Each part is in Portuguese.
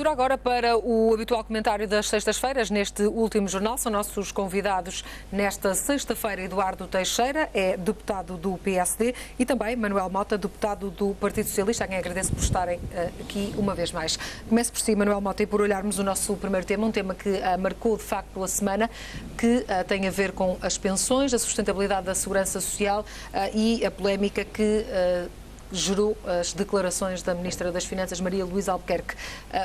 Altura agora para o habitual comentário das sextas-feiras neste último jornal. São nossos convidados nesta sexta-feira Eduardo Teixeira, é deputado do PSD, e também Manuel Mota, deputado do Partido Socialista, a quem agradeço por estarem aqui uma vez mais. Começo por si, Manuel Mota, e por olharmos o nosso primeiro tema, um tema que marcou de facto a semana, que tem a ver com as pensões, a sustentabilidade da segurança social e a polémica que gerou as declarações da Ministra das Finanças, Maria Luísa Albuquerque.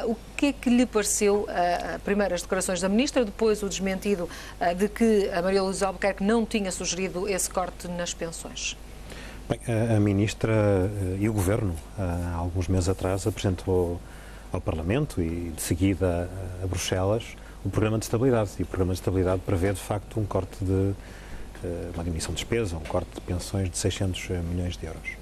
O que é que lhe pareceu, primeiro as declarações da Ministra, depois o desmentido de que a Maria Luísa Albuquerque não tinha sugerido esse corte nas pensões? Bem, a Ministra e o Governo, há alguns meses atrás, apresentou ao Parlamento e de seguida a Bruxelas o Programa de Estabilidade. E o Programa de Estabilidade prevê, de facto, um corte de uma diminuição de despesa, um corte de pensões de 600 milhões de euros.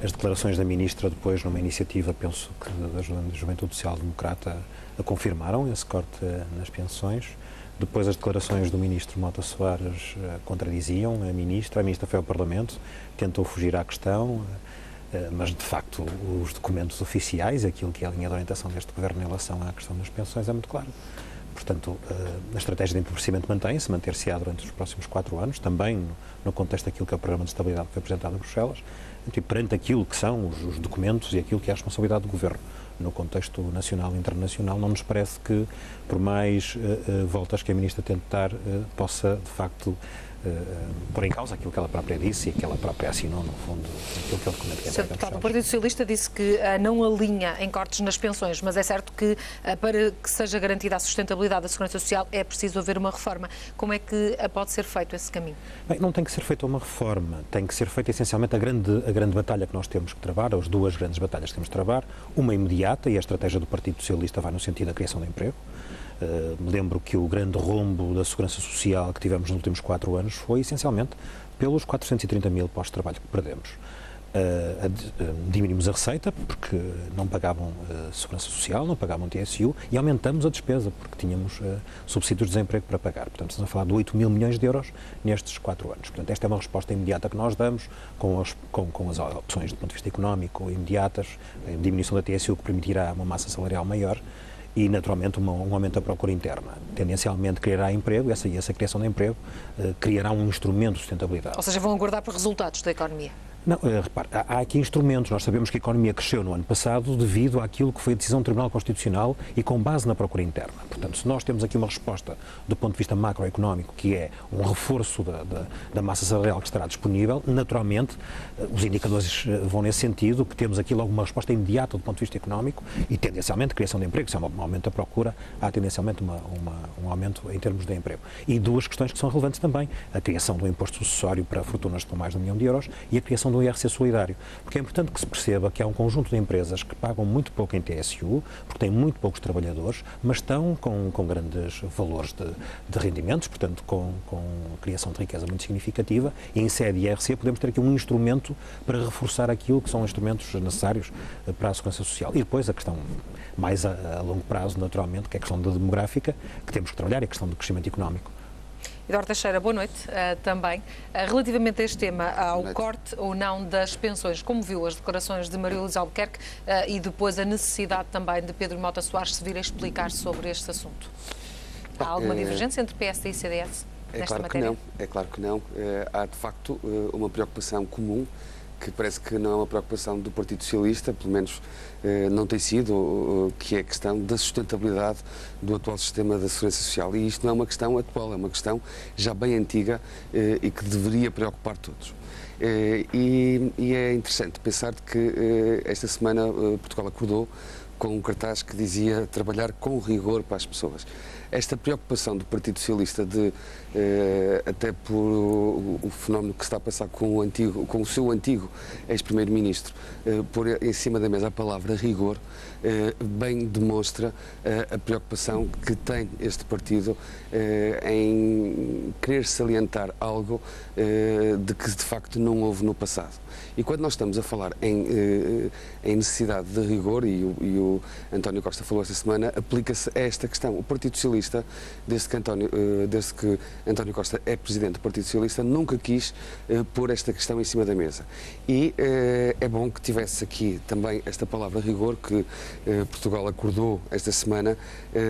As declarações da Ministra, depois, numa iniciativa, penso que da Juventude Social Democrata, a confirmaram esse corte nas pensões. Depois, as declarações do Ministro Mota Soares contradiziam a Ministra. A Ministra foi ao Parlamento, tentou fugir à questão, mas, de facto, os documentos oficiais, aquilo que é a linha de orientação deste Governo em relação à questão das pensões, é muito claro. Portanto, a estratégia de empobrecimento mantém-se, manter-se-á durante os próximos 4 anos, também no contexto daquilo que é o Programa de Estabilidade que foi apresentado a Bruxelas, e perante aquilo que são os documentos e aquilo que é a responsabilidade do Governo no contexto nacional e internacional, não nos parece que, por mais voltas que a Ministra tente dar, possa, de facto, pôr em causa aquilo que ela própria disse e que ela própria assinou, no fundo, aquilo que é o documento que é Sr. Deputado, o Partido Socialista disse que não alinha em cortes nas pensões, mas é certo que para que seja garantida a sustentabilidade da segurança social é preciso haver uma reforma. Como é que pode ser feito esse caminho? Bem, não tem que ser feita uma reforma, tem que ser feita essencialmente a grande batalha que nós temos que travar, as duas grandes batalhas que temos que travar, uma imediata, e a estratégia do Partido Socialista vai no sentido da criação de emprego. Me lembro que o grande rombo da segurança social que tivemos nos últimos 4 anos foi essencialmente pelos 430 mil postos de trabalho que perdemos. Diminuímos a receita porque não pagavam segurança social, não pagavam TSU, e aumentamos a despesa porque tínhamos subsídios de desemprego para pagar. Portanto, estamos a falar de 8 mil milhões de euros nestes 4 anos. Portanto, esta é uma resposta imediata que nós damos com as opções do ponto de vista económico imediatas, a diminuição da TSU que permitirá uma massa salarial maior e, naturalmente, um aumento da procura interna. Tendencialmente criará emprego, e essa criação de emprego criará um instrumento de sustentabilidade. Ou seja, vão aguardar por resultados da economia? Não, repare, há aqui instrumentos. Nós sabemos que a economia cresceu no ano passado devido àquilo que foi a decisão do Tribunal Constitucional e com base na procura interna. Portanto, se nós temos aqui uma resposta do ponto de vista macroeconómico, que é um reforço da massa salarial que estará disponível, naturalmente, os indicadores vão nesse sentido, que temos aqui logo uma resposta imediata do ponto de vista económico e, tendencialmente, criação de emprego. Se há um aumento da procura, há tendencialmente um aumento em termos de emprego. E duas questões que são relevantes também: a criação do imposto sucessório para fortunas com mais de 1 milhão de euros e a criação do IRC solidário, porque é importante que se perceba que há um conjunto de empresas que pagam muito pouco em TSU, porque têm muito poucos trabalhadores, mas estão com grandes valores de rendimentos, portanto com criação de riqueza muito significativa, e em sede IRC podemos ter aqui um instrumento para reforçar aquilo que são instrumentos necessários para a segurança social. E depois a questão mais a longo prazo, naturalmente, que é a questão da demográfica, que temos que trabalhar, e a questão do crescimento económico. Eduardo Teixeira, boa noite também. Relativamente a este tema, ao corte ou não das pensões, como viu as declarações de Maria Luísa Albuquerque e depois a necessidade também de Pedro Mota Soares se vir a explicar sobre este assunto? Há alguma divergência entre PSD e CDS nesta matéria? É claro que não. Há, de facto, uma preocupação comum, que parece que não é uma preocupação do Partido Socialista, pelo menos não tem sido, que é a questão da sustentabilidade do atual sistema da segurança social. E isto não é uma questão atual, é uma questão já bem antiga e que deveria preocupar todos. E é interessante pensar que esta semana Portugal acordou com um cartaz que dizia trabalhar com rigor para as pessoas. Esta preocupação do Partido Socialista até por o fenómeno que se está a passar com o seu antigo ex-primeiro-ministro, pôr em cima da mesa a palavra rigor, bem demonstra a preocupação que tem este partido em querer salientar algo de que de facto não houve no passado. E quando nós estamos a falar em necessidade de rigor, e o António Costa falou esta semana, aplica-se a esta questão. O Partido Socialista Socialista, desde que António Costa é presidente do Partido Socialista, nunca quis pôr esta questão em cima da mesa. E é bom que tivesse aqui também esta palavra rigor, que Portugal acordou esta semana,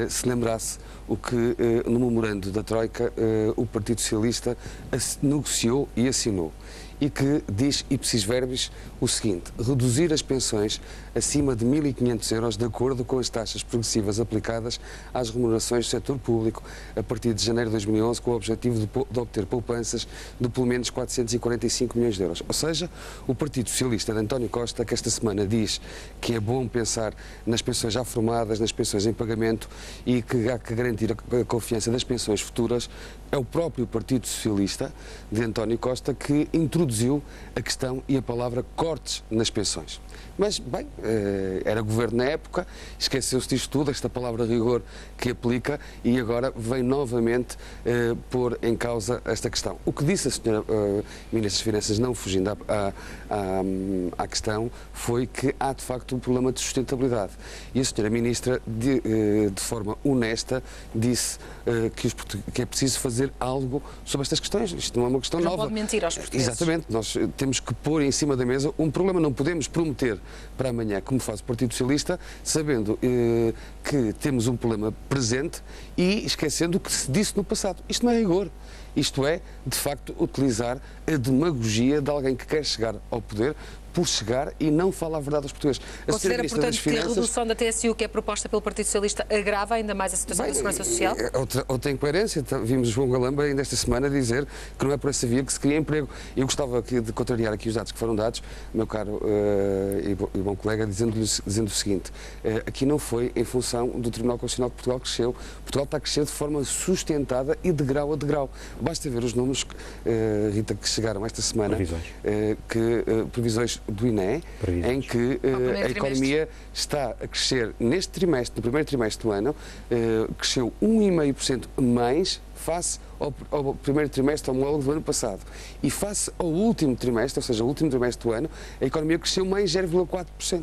se lembrasse o que no memorando da Troika o Partido Socialista negociou e assinou. E que diz, ipsis verbis, o seguinte: reduzir as pensões acima de 1.500 euros de acordo com as taxas progressivas aplicadas às remunerações do setor público a partir de janeiro de 2011, com o objetivo de obter poupanças de pelo menos 445 milhões de euros. Ou seja, o Partido Socialista de António Costa, que esta semana diz que é bom pensar nas pensões já formadas, nas pensões em pagamento e que há que garantir a confiança das pensões futuras, é o próprio Partido Socialista de António Costa que introduziu a questão e a palavra cortes nas pensões. Mas, bem, era governo na época, esqueceu-se disto tudo, esta palavra rigor que aplica, e agora vem novamente pôr em causa esta questão. O que disse a senhora Ministra das Finanças, não fugindo à questão, foi que há de facto um problema de sustentabilidade. E a senhora Ministra, de forma honesta, disse que é preciso fazer algo sobre estas questões. Isto não é uma questão nova. Não pode mentir aos portugueses. Exatamente. Nós temos que pôr em cima da mesa um problema. Não podemos prometer para amanhã, como faz o Partido Socialista, sabendo que temos um problema presente e esquecendo o que se disse no passado. Isto não é rigor. Isto é, de facto, utilizar a demagogia de alguém que quer chegar ao poder por chegar e não fala a verdade aos portugueses. Considera, portanto, que a redução da TSU que é proposta pelo Partido Socialista agrava ainda mais a situação da Segurança Social? Outra incoerência. Vimos João Galamba ainda esta semana dizer que não é por essa via que se cria emprego. Eu gostava aqui de contrariar aqui os dados que foram dados, meu caro e bom colega, dizendo o seguinte: aqui não foi em função do Tribunal Constitucional que Portugal cresceu. Portugal está a crescer de forma sustentada e de grau a degrau. Basta ver os números, Rita, que chegaram esta semana, previsões do INE, em que a economia está a crescer neste trimestre, no primeiro trimestre do ano, cresceu 1,5% mais face ao primeiro trimestre homólogo do ano passado. E face ao último trimestre, ou seja, o último trimestre do ano, a economia cresceu mais 0,4%.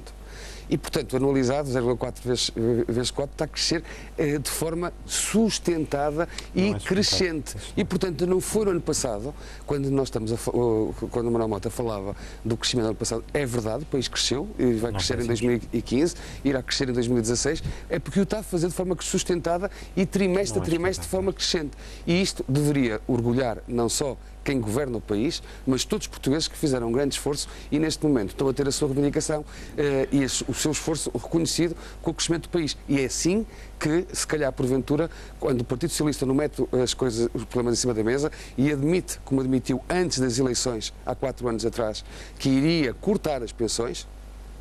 E, portanto, anualizado, 0,4 vezes 4, está a crescer de forma sustentada e crescente. E, portanto, não foi no ano passado, quando quando o Manuel Mota falava do crescimento do ano passado, é verdade, o país cresceu, e vai crescer em 2015, irá crescer em 2016, é porque o está a fazer de forma sustentada e trimestre a trimestre de forma crescente. E isto deveria orgulhar não só quem governa o país, mas todos os portugueses que fizeram um grande esforço e neste momento estão a ter a sua reivindicação e o seu esforço reconhecido com o crescimento do país. E é assim que, se calhar, porventura, quando o Partido Socialista não mete os problemas em cima da mesa e admite, como admitiu antes das eleições, há 4 anos atrás, que iria cortar as pensões,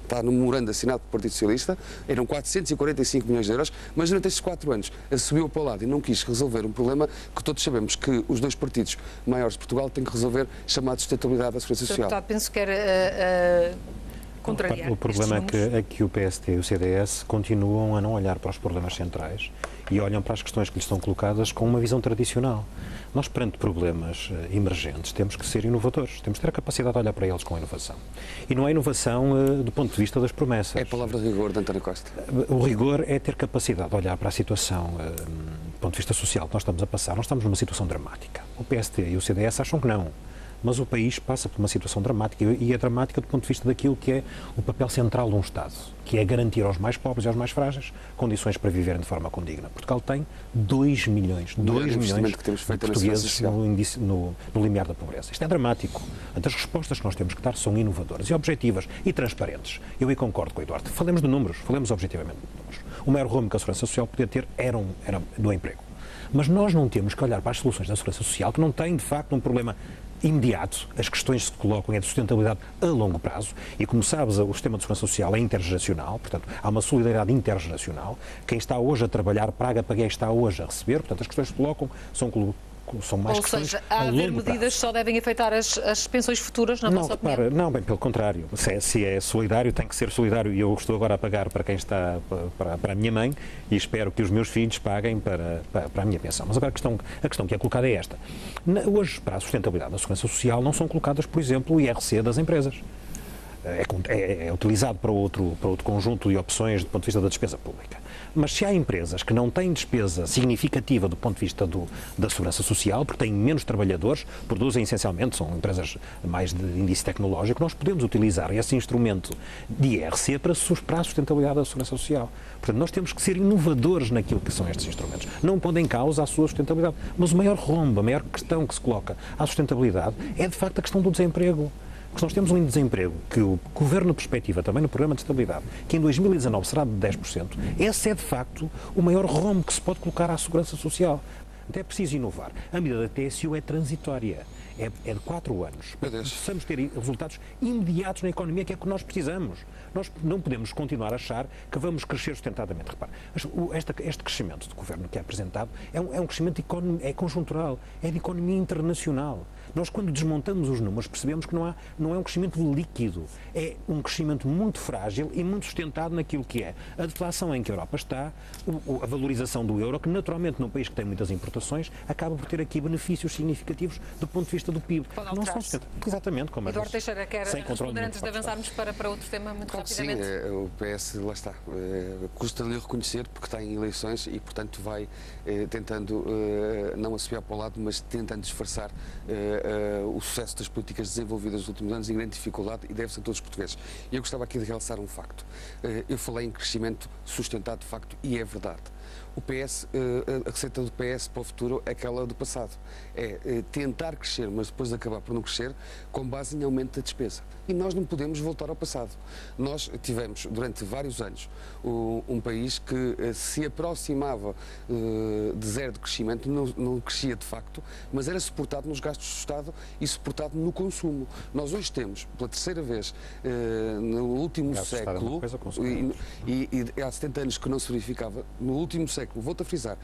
está no memorando assinado pelo Partido Socialista, eram 445 milhões de euros, mas durante estes 4 anos subiu para o lado e não quis resolver um problema que todos sabemos que os dois partidos maiores de Portugal têm que resolver, chamado sustentabilidade da Segurança Social. Deputado, penso que era contrariar. O problema é que o PSD e o CDS continuam a não olhar para os problemas centrais e olham para as questões que lhes estão colocadas com uma visão tradicional. Nós, perante problemas emergentes, temos que ser inovadores, temos que ter a capacidade de olhar para eles com inovação. E não é inovação do ponto de vista das promessas. É a palavra rigor de António Costa. O rigor é ter capacidade de olhar para a situação do ponto de vista social que nós estamos a passar. Nós estamos numa situação dramática. O PSD e o CDS acham que não. Mas o país passa por uma situação dramática e é dramática do ponto de vista daquilo que é o papel central de um Estado, que é garantir aos mais pobres e aos mais frágeis condições para viverem de forma condigna. Portugal tem 2 milhões de portugueses no limiar da pobreza. Isto é dramático. As respostas que nós temos que dar são inovadoras e objetivas e transparentes. Eu aí concordo com o Eduardo. Falemos de números, falemos objetivamente de números. O maior rumo que a Segurança Social podia ter era do emprego. Mas nós não temos que olhar para as soluções da Segurança Social, que não têm, de facto, um problema imediato. As questões que se colocam é de sustentabilidade a longo prazo e, como sabes, o sistema de segurança social é intergeracional, portanto, há uma solidariedade intergeracional. Quem está hoje a trabalhar paga para quem está hoje a receber, portanto, as questões que se colocam são mais questões. Ou seja, há haver medidas que só devem afetar as pensões futuras, na vossa opinião? Não, bem pelo contrário. Se é solidário, tem que ser solidário e eu estou agora a pagar para quem está, para a minha mãe e espero que os meus filhos paguem para a minha pensão. Mas agora a questão que é colocada é esta. Hoje, para a sustentabilidade da Segurança Social, não são colocadas, por exemplo, o IRC das empresas. é utilizado para outro conjunto de opções do ponto de vista da despesa pública. Mas se há empresas que não têm despesa significativa do ponto de vista da segurança social, porque têm menos trabalhadores, produzem essencialmente, são empresas mais de índice tecnológico, nós podemos utilizar esse instrumento de IRC para a sustentabilidade da segurança social. Portanto, nós temos que ser inovadores naquilo que são estes instrumentos. Não pondo em causa a sua sustentabilidade. Mas o maior rombo, a maior questão que se coloca à sustentabilidade é, de facto, a questão do desemprego. Porque se nós temos um desemprego que o Governo perspectiva também no Programa de Estabilidade, que em 2019 será de 10%, esse é, de facto, o maior rombo que se pode colocar à segurança social. Então é preciso inovar. A medida da TSU é transitória. É de 4 anos. Precisamos ter resultados imediatos na economia, que é o que nós precisamos. Nós não podemos continuar a achar que vamos crescer sustentadamente. Repare, este crescimento do Governo que é apresentado é um crescimento conjuntural, é de economia internacional. Nós, quando desmontamos os números, percebemos que não é um crescimento líquido, é um crescimento muito frágil e muito sustentado naquilo que é a deflação em que a Europa está, a valorização do euro, que naturalmente num país que tem muitas importações, acaba por ter aqui benefícios significativos do ponto de vista do PIB. Não são exatamente como Eduardo Teixeira, quer responder antes de avançarmos para outro tema muito rapidamente? Sim, o PS, lá está, custa-lhe reconhecer porque está em eleições e, portanto, vai tentando, não assobiar para o lado, mas tentando disfarçar o sucesso das políticas desenvolvidas nos últimos anos em grande dificuldade e deve-se a todos os portugueses. E eu gostava aqui de realçar um facto. Eu falei em crescimento sustentado de facto e é verdade. O PS, a receita do PS para o futuro é aquela do passado. É tentar crescer, mas depois acabar por não crescer, com base em aumento da despesa. E nós não podemos voltar ao passado. Nós tivemos, durante vários anos, um país que se aproximava de zero de crescimento, não crescia de facto, mas era suportado nos gastos do Estado e suportado no consumo. Nós hoje temos, pela terceira vez, no último século, e há 70 anos que não se verificava, no último século, volto a frisar,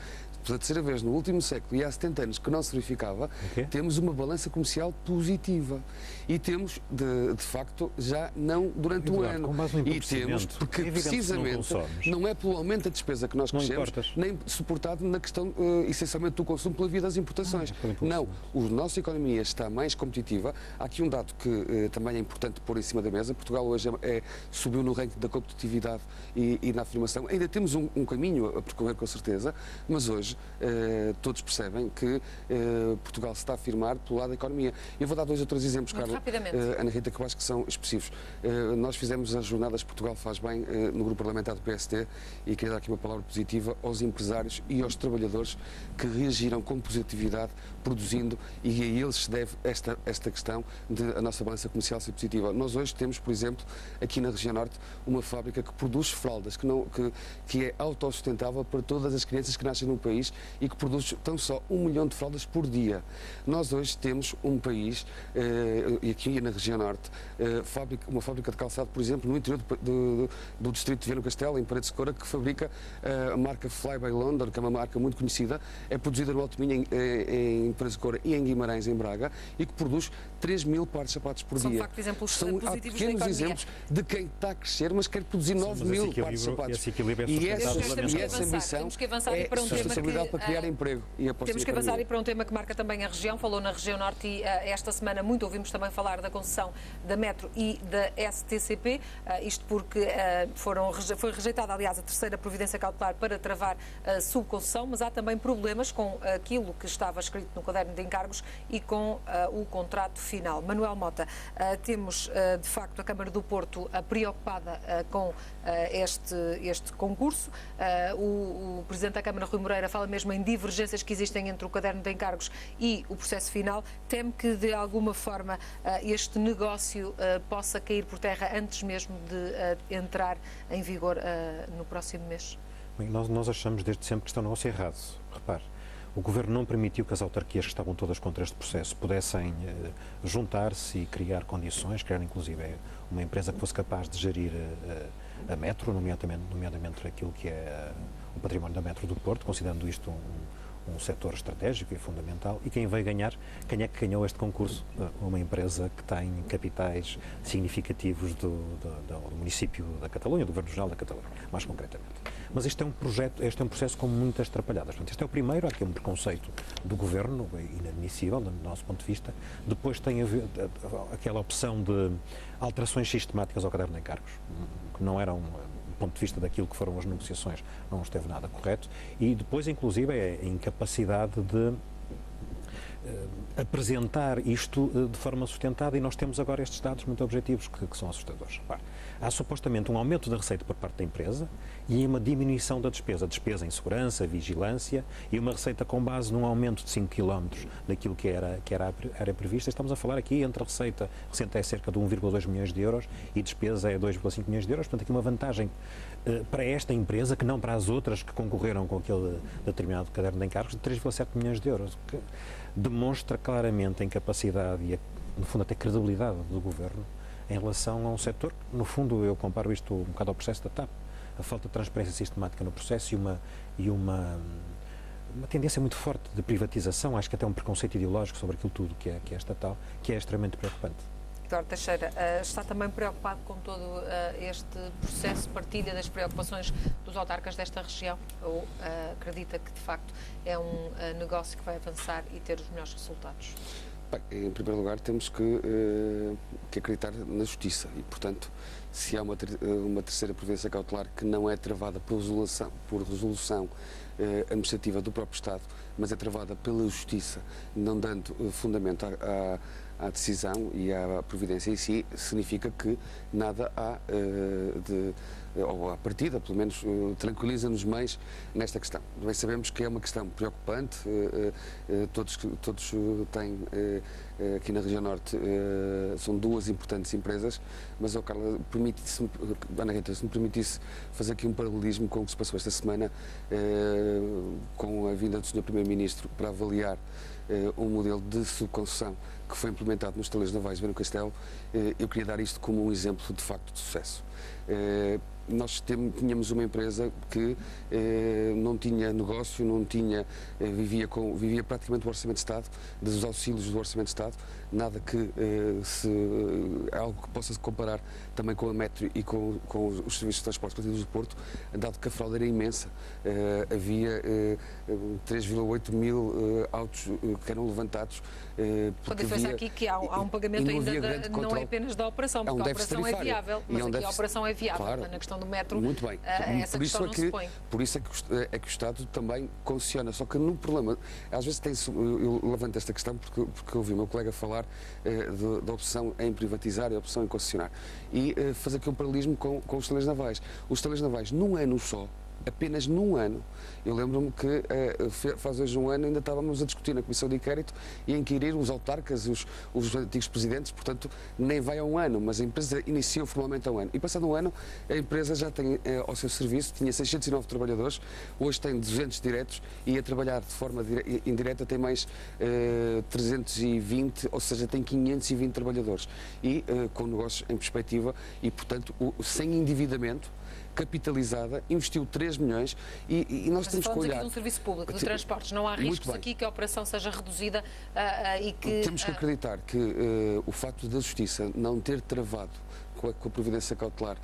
pela terceira vez no último século e há 70 anos que não se verificava, temos uma balança comercial positiva. E temos, de facto, já não durante o ano. E temos, porque precisamente não é pelo aumento da despesa que nós crescemos, nem suportado na questão, essencialmente, do consumo pela via das importações. Não, a nossa economia está mais competitiva. Há aqui um dado que também é importante pôr em cima da mesa. Portugal hoje subiu no ranking da competitividade e na afirmação. Ainda temos um caminho a percorrer, com certeza, mas hoje todos percebem que Portugal se está a afirmar pelo lado da economia. Eu vou dar 2 ou 3 exemplos, Carla, Ana Rita, que eu acho que são específicos. Nós fizemos as jornadas Portugal Faz Bem no grupo parlamentar do PSD e queria dar aqui uma palavra positiva aos empresários e aos trabalhadores que reagiram com positividade, produzindo, e a eles se deve esta questão de a nossa balança comercial ser positiva. Nós hoje temos, por exemplo, aqui na região norte, uma fábrica que produz fraldas, que é autossustentável para todas as crianças que nascem no país e que produz tão só 1 milhão de fraldas por dia. Nós hoje temos um país, e aqui na região norte, uma fábrica de calçado, por exemplo, no interior do distrito de Viana do Castelo, em Paredes de Coura, que fabrica a marca Fly by London, que é uma marca muito conhecida, é produzida no Alto Minho, em Paredes de Coura e em Guimarães, em Braga, e que produz 3.000 pares de sapatos por dia. São, de facto, exemplos São pequenos exemplos de quem está a crescer, mas quer produzir 9.000 pares de sapatos. E essa ambição temos que avançar para um tema para criar emprego. Temos que avançar para um tema que marca também a região. Falou na região norte e esta semana muito ouvimos também falar da concessão da Metro e da STCP, isto porque foi rejeitada, aliás, a terceira providência cautelar para travar a subconcessão, mas há também problemas com aquilo que estava escrito no caderno de encargos e com o contrato final. Manuel Mota, temos de facto a Câmara do Porto preocupada com este concurso. O Presidente da Câmara, Rui Moreira, fala mesmo em divergências que existem entre o caderno de encargos e o processo final. Teme que, de alguma forma, este negócio possa cair por terra antes mesmo de entrar em vigor no próximo mês? Bem, nós achamos desde sempre que este é um negócio errado. Repare, o Governo não permitiu que as autarquias que estavam todas contra este processo pudessem juntar-se e criar condições, criar inclusive uma empresa que fosse capaz de gerir a Metro, nomeadamente aquilo que é o património da Metro do Porto, considerando isto um setor estratégico e fundamental. E quem vai ganhar, quem é que ganhou este concurso? Uma empresa que tem capitais significativos do município da Catalunha, do Governo Regional da Catalunha, mais concretamente. Mas este é um processo com muitas atrapalhadas. Portanto, este é o primeiro, há aqui um preconceito do Governo, inadmissível, do nosso ponto de vista. Depois tem aquela opção de alterações sistemáticas ao caderno de encargos, que não eram, do ponto de vista daquilo que foram as negociações, não esteve nada correto. E depois, inclusive, é a incapacidade de apresentar isto de forma sustentada, e nós temos agora estes dados muito objetivos que são assustadores. Há supostamente um aumento da receita por parte da empresa e uma diminuição da despesa em segurança, vigilância, e uma receita com base num aumento de 5 km daquilo que era prevista. Estamos a falar aqui entre a receita é cerca de 1,2 milhões de euros e despesa é 2,5 milhões de euros, portanto aqui uma vantagem para esta empresa que não para as outras que concorreram com aquele determinado caderno de encargos de 3,7 milhões de euros, que demonstra claramente a incapacidade e, no fundo, até credibilidade do Governo em relação a um setor que, no fundo, eu comparo isto um bocado ao processo da TAP. A falta de transparência sistemática no processo e uma tendência muito forte de privatização, acho que até um preconceito ideológico sobre aquilo tudo que é estatal, que é extremamente preocupante. Eduardo Teixeira, está também preocupado com todo este processo de partilha das preocupações dos autarcas desta região? Ou acredita que, de facto, é um negócio que vai avançar e ter os melhores resultados? Bem, em primeiro lugar, temos que acreditar na justiça e, portanto, se há uma terceira providência cautelar que não é travada por resolução administrativa do próprio Estado, mas é travada pela justiça, não dando fundamento à decisão e à providência em si, significa que nada há ou à partida, pelo menos, tranquiliza-nos mais nesta questão. Bem, sabemos que é uma questão preocupante, todos têm, aqui na região norte, são duas importantes empresas, mas, Carla, Ana Rita, se me permitisse fazer aqui um paralelismo com o que se passou esta semana, com a vinda do Sr. Primeiro-Ministro para avaliar um modelo de subconcessão que foi implementado nos estaleiros navais de Viana do Castelo, eu queria dar isto como um exemplo de facto de sucesso. Nós tínhamos uma empresa que não tinha negócio, vivia praticamente do Orçamento de Estado, dos auxílios do Orçamento de Estado, nada que algo que possa se comparar também com a Metro e com os serviços de transporte coletivos do Porto, dado que a fraude era imensa. Havia 3,8 mil autos que eram levantados. Com a diferença aqui que há um pagamento ainda não é apenas da operação, porque a operação é viável, mas aqui a operação é viável, claro. Na questão do metro, muito bem. Essa questão não se põe. Por isso é que o Estado também concessiona, só que no problema, às vezes eu levanto esta questão porque ouvi o meu colega falar da opção em privatizar e a opção em concessionar, e fazer aqui um paralelismo com os estaleiros navais. Os estaleiros navais, num ano só, apenas num ano, eu lembro-me que faz hoje um ano ainda estávamos a discutir na Comissão de Inquérito e a inquirir os autarcas, os antigos presidentes, portanto nem vai a um ano, mas a empresa iniciou formalmente há um ano. E passado um ano, a empresa já tem ao seu serviço, tinha 609 trabalhadores, hoje tem 200 diretos e a trabalhar de forma indireta tem mais 320, ou seja, tem 520 trabalhadores e com negócios em perspectiva e, portanto, sem endividamento, capitalizada, investiu 3 milhões e nós temos que olhar... Aqui de um serviço público, de transportes, não há riscos aqui que a operação seja reduzida e que... Temos que acreditar que o facto da Justiça não ter travado com a providência cautelar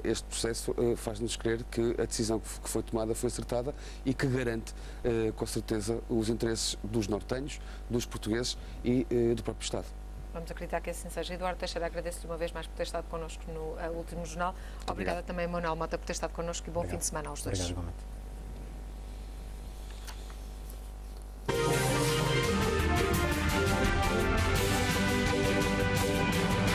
este processo faz-nos crer que a decisão que foi tomada foi acertada e que garante com certeza os interesses dos nortenhos, dos portugueses e do próprio Estado. Vamos acreditar que assim seja. Eduardo Teixeira, agradeço-lhe uma vez mais por ter estado connosco no último jornal. Obrigada também, Manuel Mota, por ter estado connosco e bom fim de semana aos dois. Obrigado, igualmente.